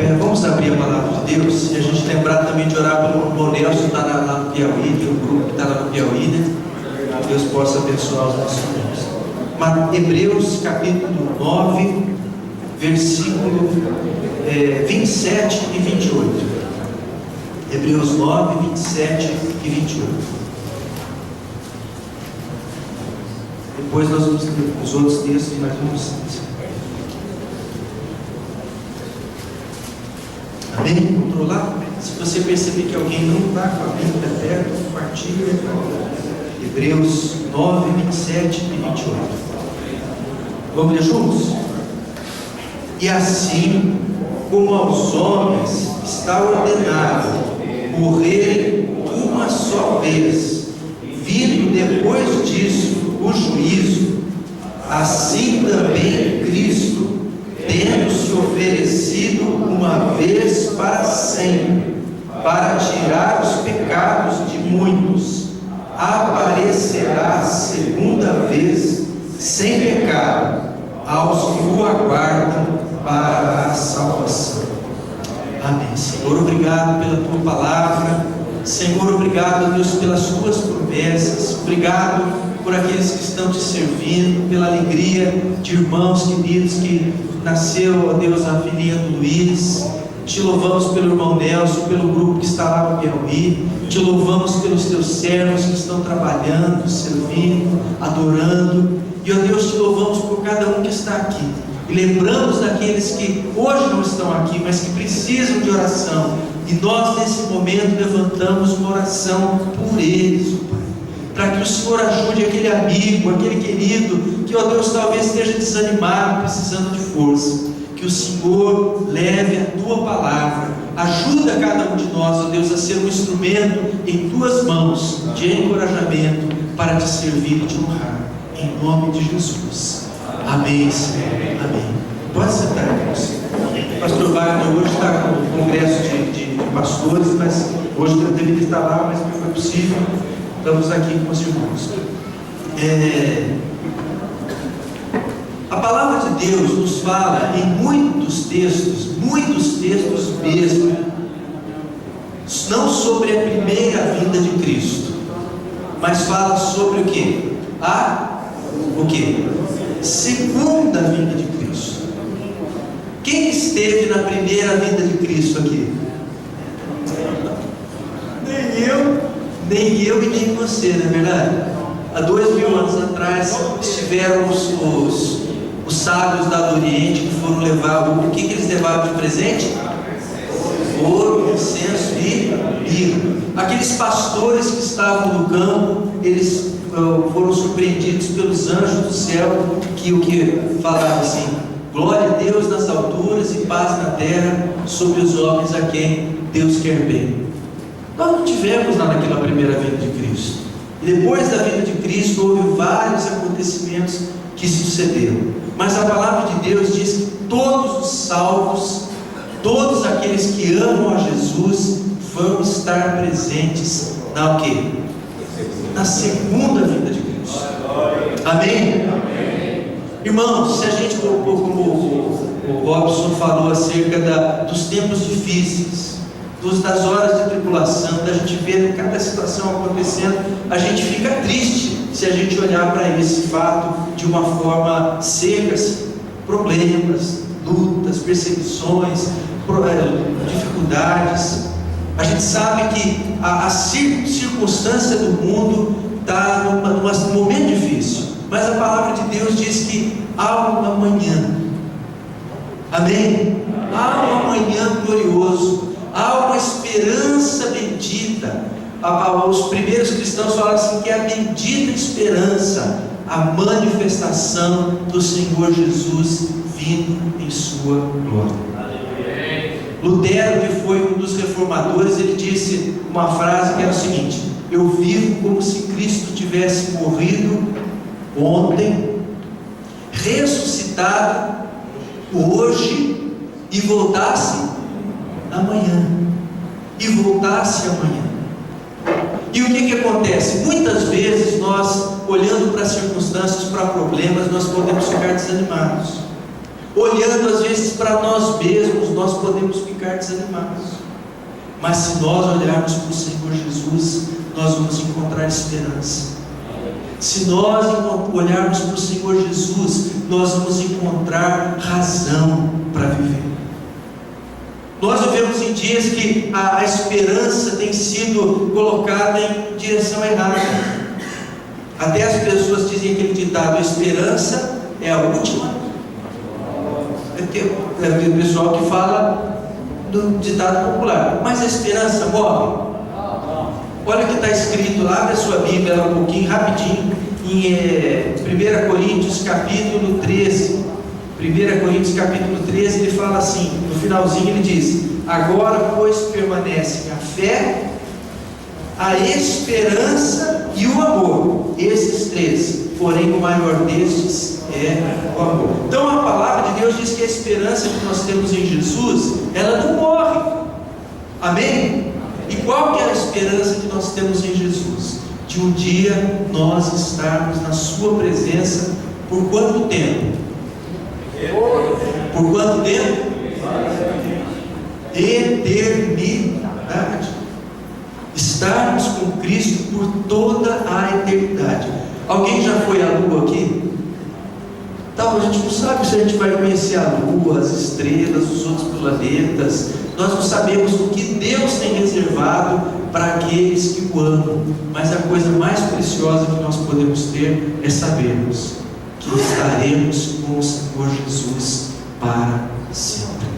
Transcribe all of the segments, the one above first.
pé, vamos abrir a palavra de Deus e a gente lembrar também de orar pelo irmão Nelson que está lá no Piauí, tem um grupo que está lá no Piauí, né? Que Deus possa abençoar os nossos irmãos. Hebreus capítulo 9, versículo 27 e 28. Hebreus 9, 27 e 28. Depois nós vamos ler os outros textos, mas vamos. Amém? Controlar? Se você perceber que alguém não está com a Bíblia perto, compartilha. Hebreus 9, 27 e 28. Vamos ler juntos? E assim como aos homens está ordenado morrer uma só vez, vindo depois disso o juízo, assim também Cristo, tendo se oferecido uma vez para sempre, para tirar os pecados de muitos, aparecerá segunda vez, sem pecado, aos que o aguardam para a salvação. Amém. Senhor, obrigado pela tua palavra. Senhor, obrigado, Deus, pelas tuas promessas. Obrigado por aqueles que estão te servindo, pela alegria de irmãos queridos que nasceu, ó Deus, a filhinha do Luiz. Te louvamos pelo irmão Nelson, pelo grupo que está lá no Piauí. Te louvamos pelos teus servos que estão trabalhando, servindo, adorando. E, ó Deus, te louvamos por cada um que está aqui. E lembramos daqueles que hoje não estão aqui, mas que precisam de oração. E nós, nesse momento, levantamos uma oração por eles, Pai, para que o Senhor ajude aquele amigo, aquele querido, que, ó Deus, talvez esteja desanimado, precisando de força. Que o Senhor leve a tua palavra, ajuda cada um de nós, ó Deus, a ser um instrumento em tuas mãos de encorajamento para te servir e te honrar. Em nome de Jesus. Amém, Senhor. Amém. Pode sentar, irmãos. O pastor Wagner hoje está com um congresso de pastores, mas hoje eu deveria estar lá, mas não foi possível. Estamos aqui com os irmãos. A palavra de Deus nos fala em muitos textos mesmo, não sobre a primeira vinda de Cristo, mas fala sobre o quê? O quê? Segunda vinda de Cristo. Quem esteve na primeira vinda de Cristo aqui? Nem eu e nem você, não é verdade? Há 2000 anos atrás estiveram os sábios lá do Oriente que foram levar, o que eles levaram de presente? Ouro, incenso e mirra. Aqueles pastores que estavam no campo, eles foram surpreendidos pelos anjos do céu, que falavam assim: glória a Deus nas alturas e paz na terra sobre os homens a quem Deus quer bem. Nós não tivemos lá naquela primeira vinda de Cristo. E depois da vinda de Cristo houve vários acontecimentos que sucederam. Mas a palavra de Deus diz que todos os salvos, todos aqueles que amam a Jesus, vão estar presentes na o quê? Na segunda vinda de Cristo. Amém? Amém. Irmãos, se a gente, como o Robson falou acerca dos tempos difíceis, das horas de tribulação, da gente ver cada situação acontecendo, a gente fica triste se a gente olhar para esse fato de uma forma seca, problemas, lutas, perseguições, dificuldades. A gente sabe que a circunstância do mundo está num momento difícil, mas a palavra de Deus diz que há um amanhã. Amém? Há um amanhã glorioso, há uma esperança bendita. Os primeiros cristãos falaram assim, que é a bendita esperança, a manifestação do Senhor Jesus vindo em sua glória. Lutero, que foi um dos reformadores, ele disse uma frase que era o seguinte: eu vivo como se Cristo tivesse morrido ontem, ressuscitado hoje e voltasse amanhã. E o que acontece? Muitas vezes nós, olhando para circunstâncias, para problemas, nós podemos ficar desanimados. Olhando às vezes para nós mesmos, nós podemos ficar desanimados. Mas se nós olharmos para o Senhor Jesus, nós vamos encontrar esperança. Se nós olharmos para o Senhor Jesus, nós vamos encontrar razão para viver. Nós vivemos em dias que a esperança tem sido colocada em direção errada. Até as pessoas dizem aquele ditado: a esperança é a última. É o pessoal que fala do ditado popular. Mas a esperança morre? Olha o que está escrito lá na sua Bíblia, um pouquinho, rapidinho, em 1 Coríntios capítulo 13. 1 Coríntios capítulo 13, ele fala assim, no finalzinho ele diz: agora pois permanecem a fé, a esperança e o amor, esses três, porém o maior destes é o amor. Então a palavra de Deus diz que a esperança que nós temos em Jesus, ela não morre. Amém? E qual que é a esperança que nós temos em Jesus? De um dia nós estarmos na sua presença. Por quanto tempo? Por quanto tempo? Eternidade. Estarmos com Cristo por toda a eternidade. Alguém já foi à Lua aqui? Então, a gente não sabe se a gente vai conhecer a Lua, as estrelas, os outros planetas. Nós não sabemos o que Deus tem reservado para aqueles que o amam. Mas a coisa mais preciosa que nós podemos ter é sabermos que estaremos com o Senhor Jesus para sempre.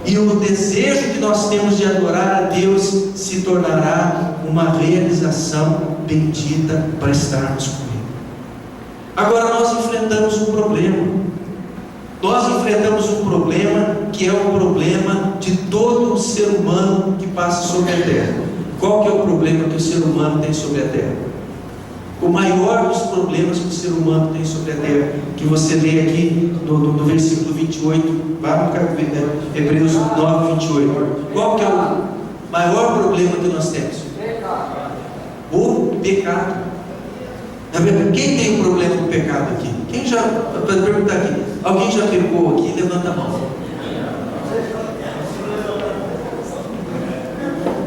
E o desejo que nós temos de adorar a Deus se tornará uma realização bendita para estarmos com Ele. Agora nós enfrentamos um problema. Nós enfrentamos um problema que é o problema de todo o ser humano que passa sobre a terra. Qual que é o problema que o ser humano tem sobre a terra? O maior dos problemas que o ser humano tem sobre a terra, que você lê aqui no versículo 28, lá no Hebreus 9, 28. Qual que é o maior problema que nós temos? O pecado. Quem tem um problema com o pecado aqui? Quem já, para perguntar aqui, alguém já pecou aqui? Levanta a mão.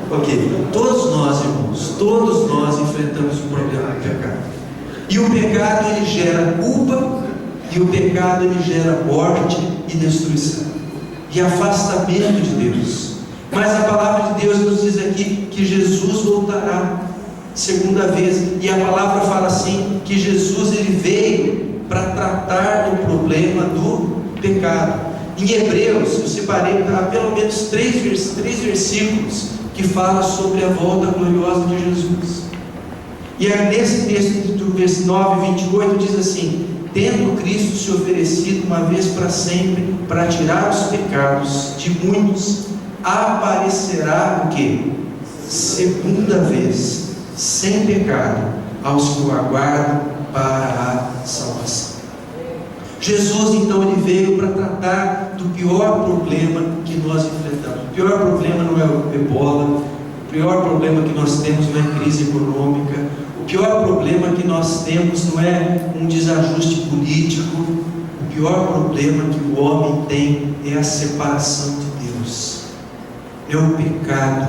Ok, todos nós, irmãos, todos nós enfrentamos o problema do pecado. E o pecado, ele gera culpa, e o pecado, ele gera morte e destruição, e afastamento de Deus. Mas a palavra de Deus nos diz aqui que Jesus voltará segunda vez, e a palavra fala assim, que Jesus, ele veio para tratar do problema do pecado. Em Hebreus, eu separei pelo menos três versículos que fala sobre a volta gloriosa de Jesus. E nesse texto do verso 9 e 28 diz assim: tendo Cristo se oferecido uma vez para sempre para tirar os pecados de muitos, aparecerá o quê? Segunda vez, sem pecado, aos que o aguardam para a salvação. Jesus então ele veio para tratar do pior problema que nós enfrentamos. O pior problema não é o ebola, o pior problema que nós temos não é crise econômica, o pior problema que nós temos não é um desajuste político, o pior problema que o homem tem é a separação de Deus, é o pecado.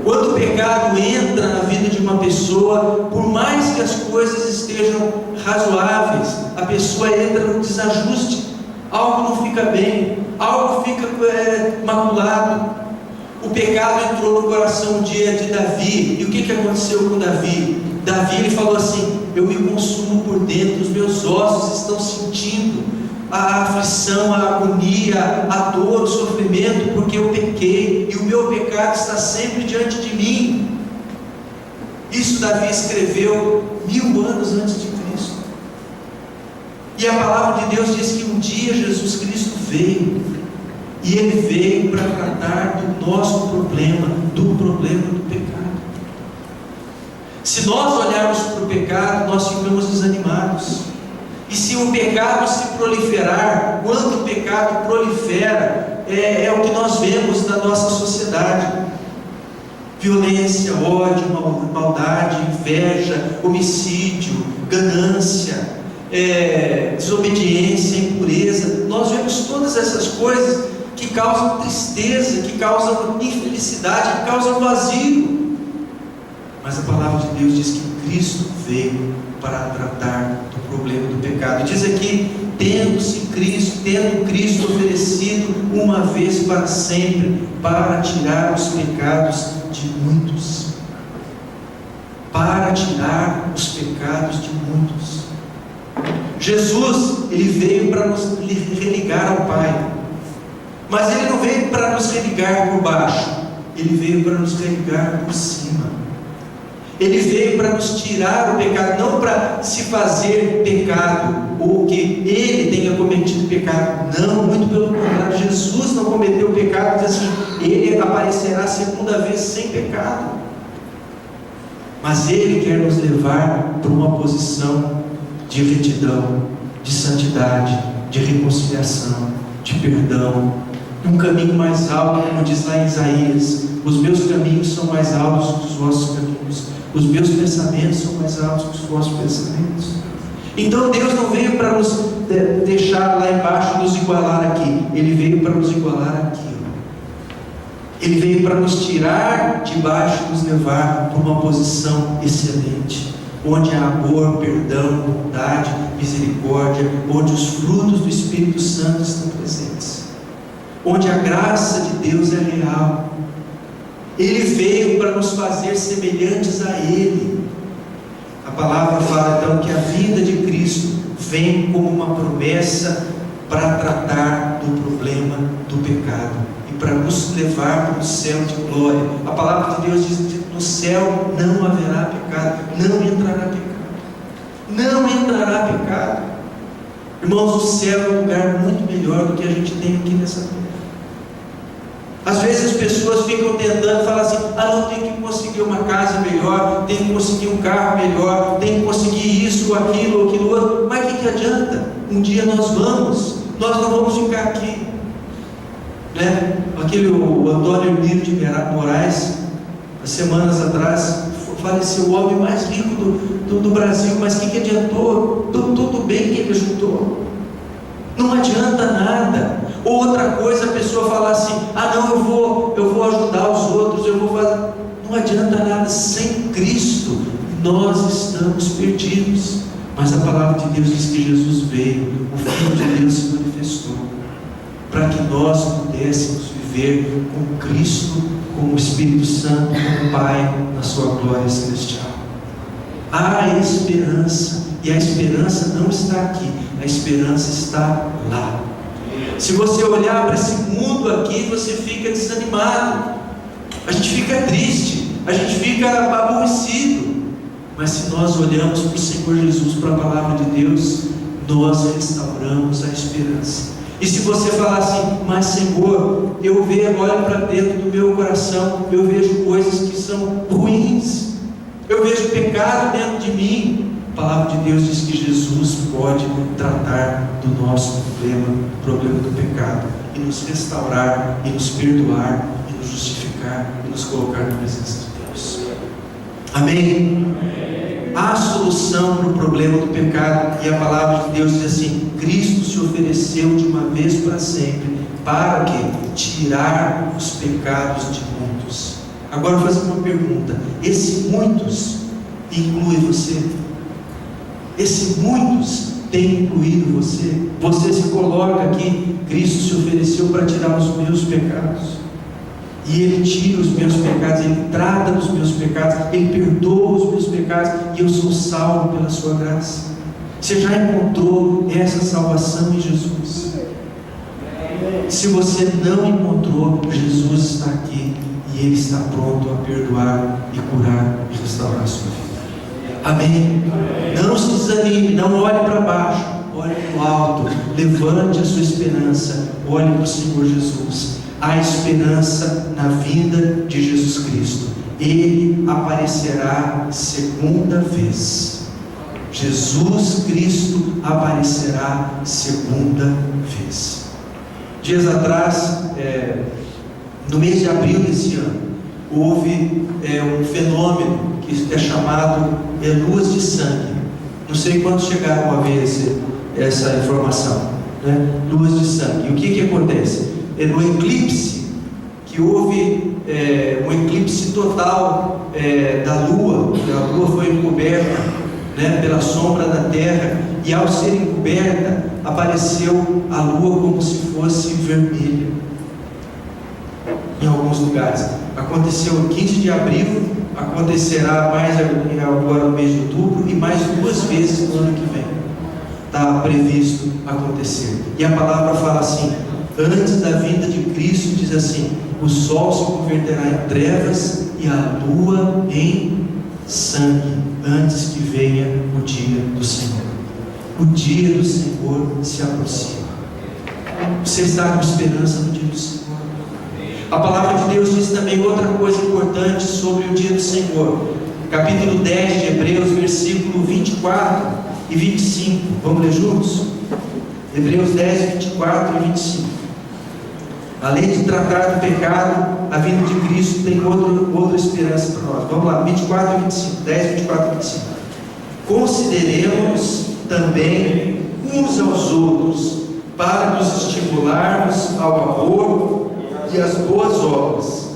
Quando o pecado entra na vida de uma pessoa, por mais que as coisas estejam razoáveis, a pessoa entra no desajuste, algo não fica bem, algo fica maculado. O pecado entrou no coração um dia de Davi, e o que aconteceu com Davi? Davi ele falou assim: eu me consumo por dentro, os meus ossos estão sentindo a aflição, a agonia, a dor, o sofrimento, porque eu pequei, e o meu pecado está sempre diante de mim. Isso Davi escreveu 1000 anos antes de Cristo. E a palavra de Deus diz que um dia Jesus Cristo veio, e Ele veio para tratar do nosso problema, do problema do pecado. Se nós olharmos para o pecado, nós ficamos desanimados. E se o pecado se proliferar, quando o pecado prolifera, é o que nós vemos na nossa sociedade: violência, ódio, maldade, inveja, homicídio, ganância, desobediência, impureza. Nós vemos todas essas coisas que causam tristeza, que causam infelicidade, que causam vazio. Mas a palavra de Deus diz que Cristo veio para tratar do problema do pecado. Diz aqui, tendo Cristo oferecido uma vez para sempre, para tirar os pecados de muitos. Para tirar os pecados de muitos. Jesus, Ele veio para nos religar ao Pai. Mas Ele não veio para nos religar por baixo. Ele veio para nos religar por cima. Ele veio para nos tirar o pecado, não para se fazer pecado, ou que Ele tenha cometido pecado. Não, muito pelo contrário. Jesus não cometeu pecado, diz assim, Ele aparecerá a segunda vez sem pecado. Mas Ele quer nos levar para uma posição de retidão, de santidade, de reconciliação, de perdão, um caminho mais alto, como diz lá em Isaías: os meus caminhos são mais altos que os vossos caminhos, os meus pensamentos são mais altos que os vossos pensamentos. Então Deus não veio para nos deixar lá embaixo, nos igualar aqui. Ele veio para nos igualar aqui. Ele veio para nos tirar de baixo e nos levar para uma posição excelente, onde há amor, perdão, bondade, misericórdia, onde os frutos do Espírito Santo estão presentes, onde a graça de Deus é real. Ele veio para nos fazer semelhantes a Ele. A palavra fala então que a vida de Cristo vem como uma promessa para tratar do problema do pecado e para nos levar para o céu de glória. A palavra de Deus diz que no céu não haverá pecado, não entrará pecado, não entrará pecado. Irmãos, o céu é um lugar muito melhor do que a gente tem aqui nessa terra. Às vezes as pessoas ficam tentando falar assim: não, tem que conseguir uma casa melhor, tem que conseguir um carro melhor, tem que conseguir isso, aquilo outro. Mas o que adianta? Um dia nós não vamos ficar aqui, né? O Antônio Emílio de Moraes, há semanas atrás, faleceu, o homem mais rico do Brasil. Mas o que adiantou? Tudo bem que ele ajudou, não adianta nada. Outra coisa, a pessoa falar assim: não, eu vou ajudar os outros, eu vou fazer. Não adianta nada. Sem Cristo nós estamos perdidos. Mas a palavra de Deus diz que Jesus veio, o Filho de Deus se manifestou, para que nós pudéssemos viver com Cristo, com o Espírito Santo, com o Pai, na sua glória celestial. Há esperança, e a esperança não está aqui, a esperança está lá. Se você olhar para esse mundo aqui, você fica desanimado, a gente fica triste, a gente fica aborrecido. Mas se nós olhamos para o Senhor Jesus, para a palavra de Deus, nós restauramos a esperança. E se você falar assim: mas Senhor, eu olho para dentro do meu coração, eu vejo coisas que são ruins, eu vejo pecado dentro de mim. A palavra de Deus diz que Jesus pode tratar do nosso problema do pecado, e nos restaurar, e nos perdoar, e nos justificar, e nos colocar na presença de Deus. Amém? Há solução para o problema do pecado, e a palavra de Deus diz assim: Cristo se ofereceu de uma vez para sempre, para que tirar os pecados de muitos. Agora eu vou fazer uma pergunta: esse muitos inclui você? Esse muitos tem incluído você? Você se coloca aqui: Cristo se ofereceu para tirar os meus pecados, e Ele tira os meus pecados, Ele trata dos meus pecados, Ele perdoa os meus pecados, e eu sou salvo pela sua graça. Você já encontrou essa salvação em Jesus? Se você não encontrou, Jesus está aqui, e Ele está pronto a perdoar e curar e restaurar a sua vida. Amém? Não se desanime, não olhe para baixo, olhe para o alto, levante a sua esperança, olhe para o Senhor Jesus. Há esperança na vinda de Jesus Cristo. Ele aparecerá segunda vez. Jesus Cristo aparecerá segunda vez. Dias atrás, no mês de abril desse ano, houve um fenômeno que é chamado luz de sangue. Não sei quantos chegaram a ver essa informação, né? Luas de sangue. E o que acontece? No eclipse, que houve um eclipse total da Lua, a Lua foi encoberta, né, pela sombra da Terra, e ao ser encoberta, apareceu a Lua como se fosse vermelha em alguns lugares. Aconteceu em 15 de abril, acontecerá mais agora no mês de outubro, e mais 2 vezes no ano que vem está previsto acontecer. E a palavra fala assim: antes da vinda de Cristo, diz assim: o sol se converterá em trevas e a lua em sangue, antes que venha o dia do Senhor. O dia do Senhor se aproxima. Você está com esperança no dia do Senhor? A palavra de Deus diz também outra coisa importante sobre o dia do Senhor. Capítulo 10 de Hebreus, versículo 24 e 25. Vamos ler juntos? Hebreus 10, 24 e 25. Além de tratar do pecado, a vinda de Cristo tem outra esperança para nós. Vamos lá, 24 e 25. 10, 24 e 25. Consideremos também uns aos outros, para nos estimularmos ao amor e às boas obras.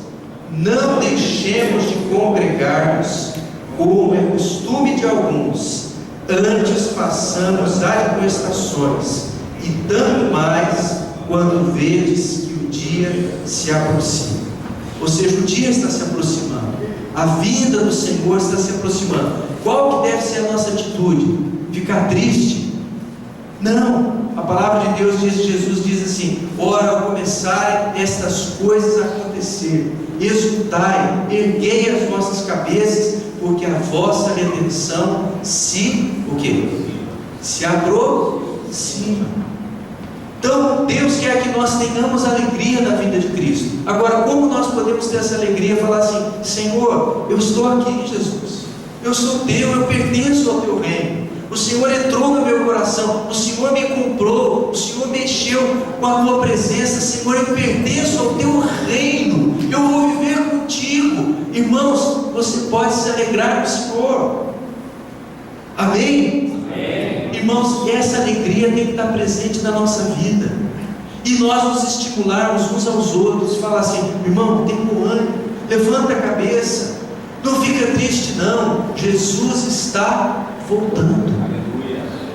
Não deixemos de congregar-nos, como é costume de alguns, antes façamos admoestações, e tanto mais quando vedes que o dia se aproxima. Ou seja, o dia está se aproximando, a vinda do Senhor está se aproximando. Qual que deve ser a nossa atitude? Ficar triste? Não. A palavra de Deus diz, Jesus diz assim: ora, ao começarem estas coisas a acontecer, exultai, erguei as vossas cabeças, porque a vossa redenção o quê? Se aproxima. Então, Deus quer que nós tenhamos alegria na vinda de Cristo. Agora, como nós podemos ter essa alegria? Falar assim: Senhor, eu estou aqui, Jesus, eu sou teu, eu pertenço ao teu reino. O Senhor entrou no meu coração, o Senhor me comprou, o Senhor mexeu com a tua presença. Senhor, eu pertenço ao teu reino, eu vou viver contigo. Irmãos, você pode se alegrar no Senhor. Amém? Amém. Irmãos, essa alegria tem que estar presente na nossa vida, e nós nos estimularmos uns aos outros, falar assim: irmão, tem bom ânimo, levanta a cabeça, não fica triste não, Jesus está voltando.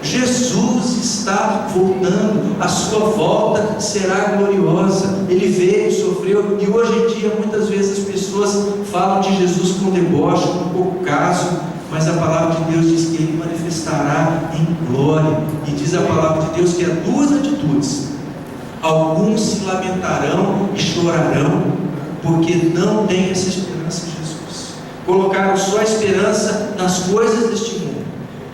Jesus está voltando, a sua volta será gloriosa. Ele veio, sofreu, e hoje em dia muitas vezes as pessoas falam de Jesus com deboche, com pouco caso, mas a palavra de Deus diz que Ele manifestará em glória. E diz a palavra de Deus que há 2 atitudes: alguns se lamentarão e chorarão, porque não têm essa esperança em Jesus, colocaram só a esperança nas coisas deste mundo.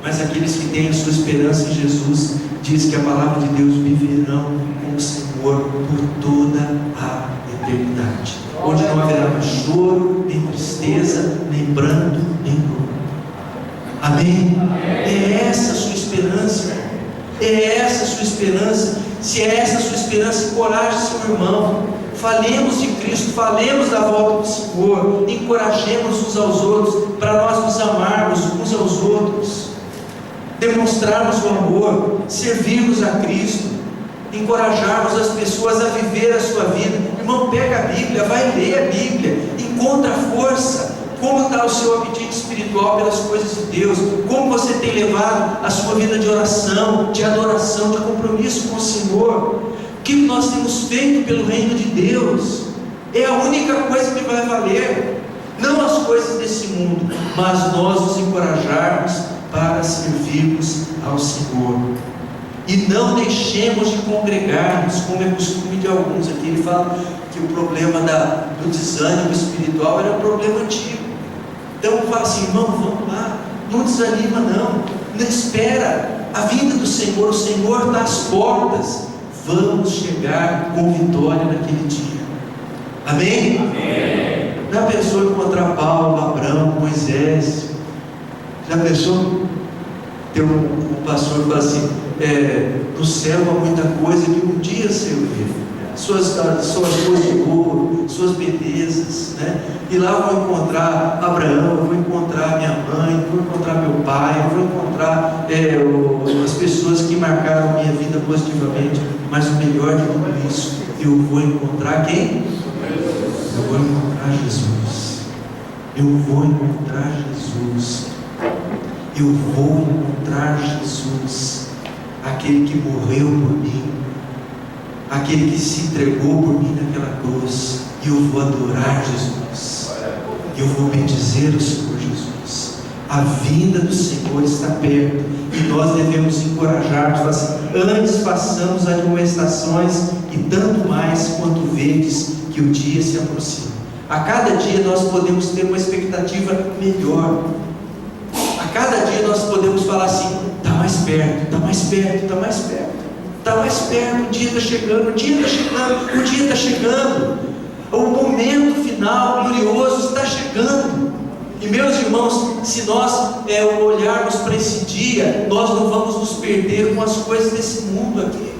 Mas aqueles que têm a sua esperança em Jesus, diz que a palavra de Deus viverão com o Senhor por toda a eternidade, onde não haverá mais choro, nem tristeza, nem pranto, nem dor. Amém? É essa a sua esperança, é essa a sua esperança. Se é essa a sua esperança, encoraje seu irmão. Falemos de Cristo, falemos da volta do Senhor, encorajemos uns aos outros, para nós nos amarmos uns aos outros, demonstrarmos o amor, servirmos a Cristo, encorajarmos as pessoas a viver a sua vida. Irmão, pega a Bíblia, vai ler a Bíblia, encontra força. Como está o seu apetite espiritual pelas coisas de Deus? Como você tem levado a sua vida de oração, de adoração, de compromisso com o Senhor? O que nós temos feito pelo reino de Deus? É a única coisa que vai valer, não as coisas desse mundo, mas nós nos encorajarmos para servirmos ao Senhor. E não deixemos de congregar-nos, como é costume de alguns. Aqui ele fala que o problema do desânimo espiritual era um problema antigo. Então fala assim: irmão, vamos lá, não desanima não espera a vinda do Senhor. O Senhor está às portas, vamos chegar com vitória naquele dia. Amém? Amém. Já pensou em encontrar Paulo, Abraão, Moisés? Já pensou? Tem um pastor que fala assim: no céu há muita coisa que um dia se eu ver, suas coisas de ouro, suas belezas, né? E e lá eu vou encontrar Abraão, eu vou encontrar minha mãe, eu vou encontrar meu pai, eu vou encontrar as pessoas que marcaram minha vida positivamente. Mas o melhor de tudo isso, eu vou encontrar quem? Eu vou encontrar Jesus. Eu vou encontrar Jesus. Eu vou encontrar Jesus, aquele que morreu por mim, aquele que se entregou por mim naquela cruz. E eu vou adorar Jesus. Eu vou bendizer o Senhor Jesus. A vinda do Senhor está perto e nós devemos encorajar-nos assim: antes passamos admoestações e tanto mais quanto vedes que o dia se aproxima. A cada dia nós podemos ter uma expectativa melhor. A cada dia nós podemos falar assim: está mais perto, está mais perto, está mais perto, está mais perto, o dia está chegando, o dia está chegando, o dia está chegando. O momento final glorioso está chegando. E meus irmãos, se nós olharmos para esse dia, nós não vamos nos perder com as coisas desse mundo aqui.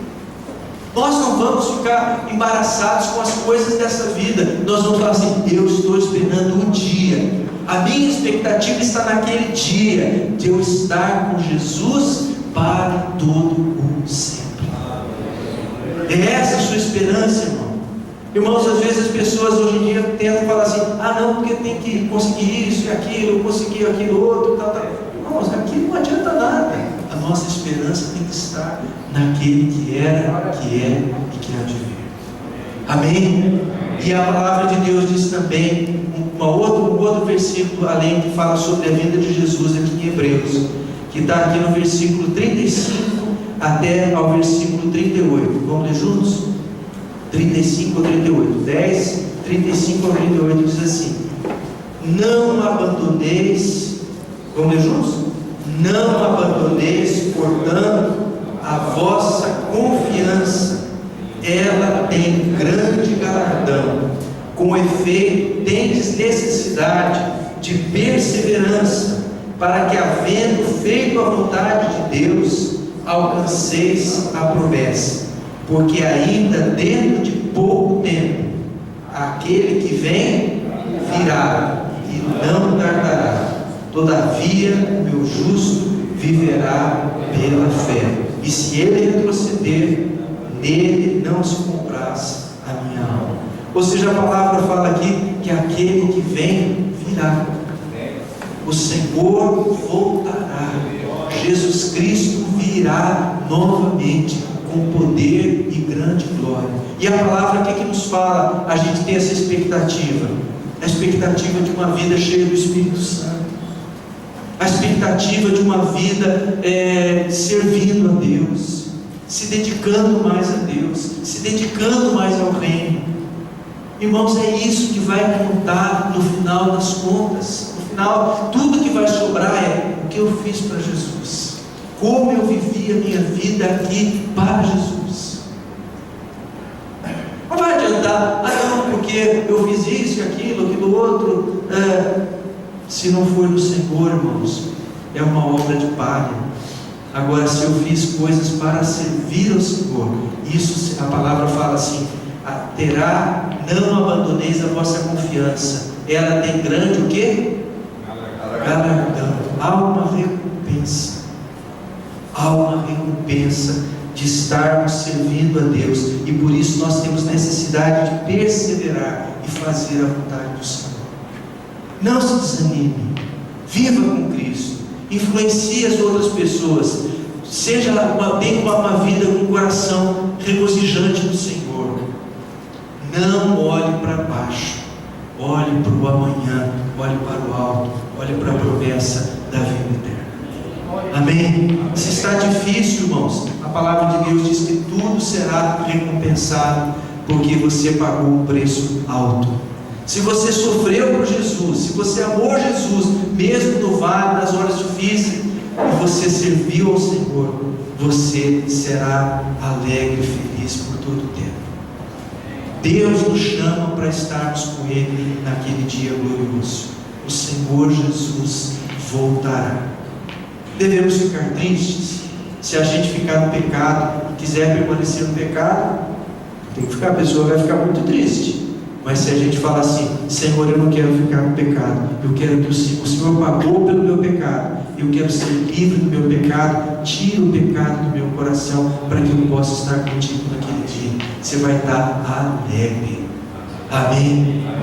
Nós não vamos ficar embaraçados com as coisas dessa vida. Nós vamos falar assim: eu estou esperando um dia. A minha expectativa está naquele dia de eu estar com Jesus para todo o sempre. É essa a sua esperança, irmão. Irmãos, às vezes as pessoas hoje em dia tentam falar assim: ah não, porque tem que conseguir isso e aquilo, conseguir aquilo outro, tal. Irmãos, aquilo não adianta nada. A nossa esperança tem que estar naquele que era, que é e que há de vir. Amém? E a palavra de Deus diz também, um outro versículo além, que fala sobre a vinda de Jesus aqui em Hebreus, que está aqui no versículo 35 até ao versículo 38. Vamos ler juntos? 35 ao 38, 10, 35 ao 38 diz assim: não abandoneis, vamos ler juntos? Não abandoneis, portanto, a vossa confiança, ela tem grande galardão. Com efeito, tendes necessidade de perseverança, para que, havendo feito a vontade de Deus, alcanceis a promessa. Porque ainda dentro de pouco tempo, aquele que vem virá e não tardará. Todavia o meu justo viverá pela fé, e se ele retroceder, nele não se compraz a minha alma. Ou seja, a palavra fala aqui que aquele que vem virá. O Senhor voltará. Jesus Cristo virá novamente com poder e grande glória. E a palavra o que nos fala? A gente tem essa expectativa, a expectativa de uma vida cheia do Espírito Santo, a expectativa de uma vida servindo a Deus, se dedicando mais a Deus, se dedicando mais ao reino. Irmãos, é isso que vai contar no final das contas. No final, tudo que vai sobrar é o que eu fiz para Jesus, como eu vivi a minha vida aqui para Jesus. Não vai adiantar: ah não, porque eu fiz isso, aquilo outro. Se não for do Senhor, irmãos, é uma obra de palha. Agora, se eu fiz coisas para servir ao Senhor, isso a palavra fala assim: não abandoneis a vossa confiança, ela tem grande o quê? Galardão. Há uma recompensa. Há uma recompensa de estarmos servindo a Deus, e por isso nós temos necessidade de perseverar e fazer a vontade do Senhor. Não se desanime, viva com Cristo, influencie as outras pessoas, tenha uma vida com o coração regozijante do Senhor. Não olhe para baixo, olhe para o amanhã, olhe para o alto, olhe para a promessa da vida eterna. Amém? Se está difícil, irmãos, a palavra de Deus diz que tudo será recompensado, porque você pagou um preço alto. Se você sofreu por Jesus, se você amou Jesus, mesmo no vale, nas horas difíceis, e você serviu ao Senhor, você será alegre e feliz por todo o tempo. Deus nos chama para estarmos com Ele naquele dia glorioso. O Senhor Jesus voltará. Devemos ficar tristes se a gente ficar no pecado e quiser permanecer no pecado? Tem que ficar, a pessoa vai ficar muito triste. Mas se a gente fala assim: Senhor, eu não quero ficar no pecado, eu quero que o Senhor pagou pelo meu pecado, eu quero ser livre do meu pecado, tira o pecado do meu coração, para que eu possa estar contigo naquele dia. Você vai estar alegre. Amém.